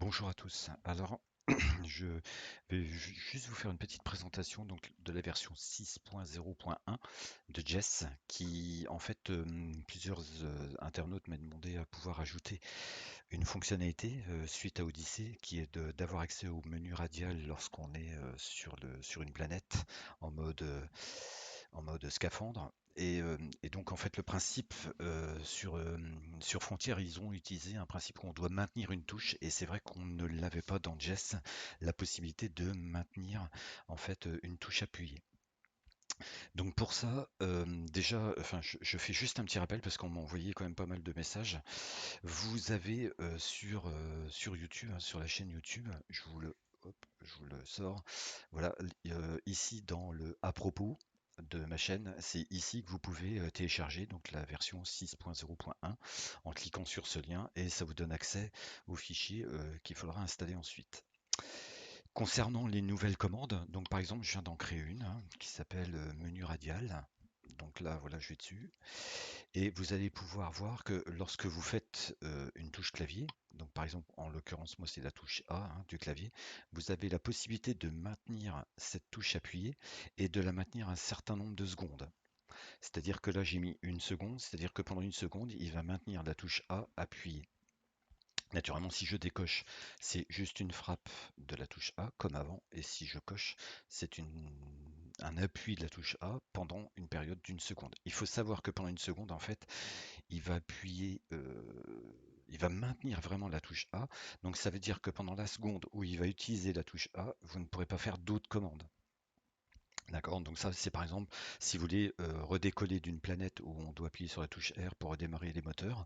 Bonjour à tous. Alors, je vais juste vous faire une petite présentation donc de la version 6.0.1 de Jess qui, en fait, plusieurs internautes m'ont demandé à pouvoir ajouter une fonctionnalité suite à Odyssey qui est d'avoir accès au menu radial lorsqu'on est sur une planète en mode, euh, en mode scaphandre. Et donc en fait le principe sur Frontier, ils ont utilisé un principe qu'on doit maintenir une touche et c'est vrai qu'on ne l'avait pas dans Jess, la possibilité de maintenir en fait une touche appuyée. Donc pour ça, déjà, enfin je fais juste un petit rappel parce qu'on m'a envoyé quand même pas mal de messages. Vous avez sur YouTube, hein, sur la chaîne YouTube, je vous le sors. Voilà, ici dans le à propos de ma chaîne, c'est ici que vous pouvez télécharger donc la version 6.0.1 en cliquant sur ce lien et ça vous donne accès aux fichiers qu'il faudra installer ensuite. Concernant les nouvelles commandes, donc par exemple, je viens d'en créer une hein, qui s'appelle menu radial. Donc là, voilà, je vais dessus. Et vous allez pouvoir voir que lorsque vous faites une touche clavier, donc par exemple en l'occurrence moi c'est la touche A hein, du clavier, vous avez la possibilité de maintenir cette touche appuyée et de la maintenir un certain nombre de secondes. C'est-à-dire que là j'ai mis une seconde, c'est-à-dire que pendant une seconde il va maintenir la touche A appuyée. Naturellement, si je décoche, c'est juste une frappe de la touche A comme avant, et si je coche, un appui de la touche A pendant une période d'une seconde. Il faut savoir que pendant une seconde, en fait, il va appuyer, il va maintenir vraiment la touche A. Donc ça veut dire que pendant la seconde où il va utiliser la touche A, vous ne pourrez pas faire d'autres commandes. D'accord, donc ça c'est par exemple si vous voulez redécoller d'une planète où on doit appuyer sur la touche R pour redémarrer les moteurs.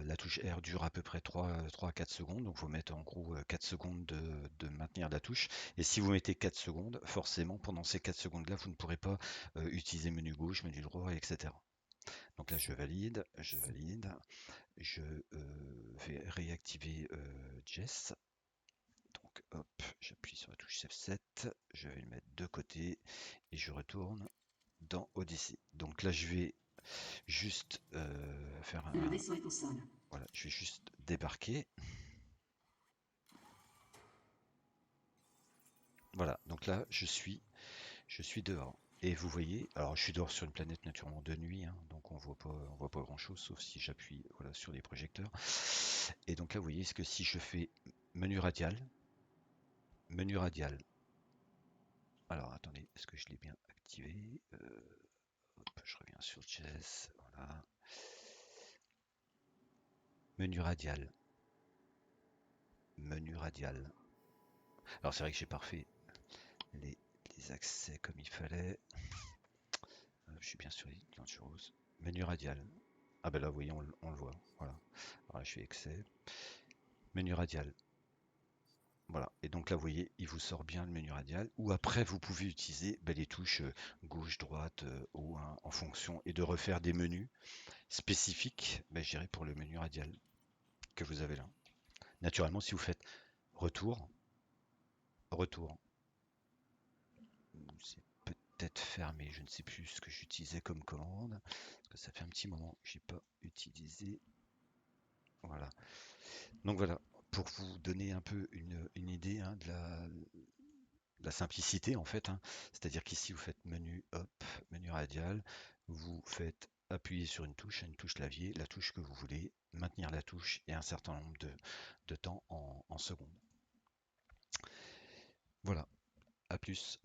La touche R dure à peu près 3 à 4 secondes, donc vous mettez en gros 4 secondes de maintenir la touche. Et si vous mettez 4 secondes, forcément pendant ces 4 secondes là vous ne pourrez pas utiliser menu gauche, menu droit, etc. Donc là je valide, je vais réactiver Jess. Donc hop, j'appuie sur la touche F7, je vais le mettre de côté et je retourne dans Odyssey. Donc là je vais juste faire Le un... vaisseau est au sol. Voilà, je vais juste débarquer. Voilà, donc là je suis dehors. Et vous voyez, alors je suis dehors sur une planète naturellement de nuit, hein, donc on voit pas grand chose, sauf si j'appuie voilà, sur les projecteurs. Et donc là, vous voyez, ce que si je fais menu radial, menu radial. Alors attendez, est-ce que je l'ai bien activé? Hop, je reviens sur Chess, voilà. Menu radial, menu radial. Alors c'est vrai que j'ai pas refait les, les accès comme il fallait. Je suis bien sur les choses. Menu radial. Ah ben là, vous voyez, on le voit. Voilà. Alors là, je fais accès. Menu radial. Voilà. Et donc là, vous voyez, il vous sort bien le menu radial. Ou après, vous pouvez utiliser ben, les touches gauche, droite, haut, hein, en fonction et de refaire des menus spécifiques, ben, je dirais pour le menu radial que vous avez là. Naturellement, si vous faites retour, retour, c'est peut-être fermé, je ne sais plus ce que j'utilisais comme commande, parce que ça fait un petit moment que j'ai pas utilisé. Voilà. Donc voilà, pour vous donner un peu une idée hein, de la simplicité en fait, hein. C'est-à-dire qu'ici vous faites menu, hop, menu radial, vous faites appuyer sur une touche clavier, la touche que vous voulez, maintenir la touche et un certain nombre de temps en secondes. Voilà, à plus.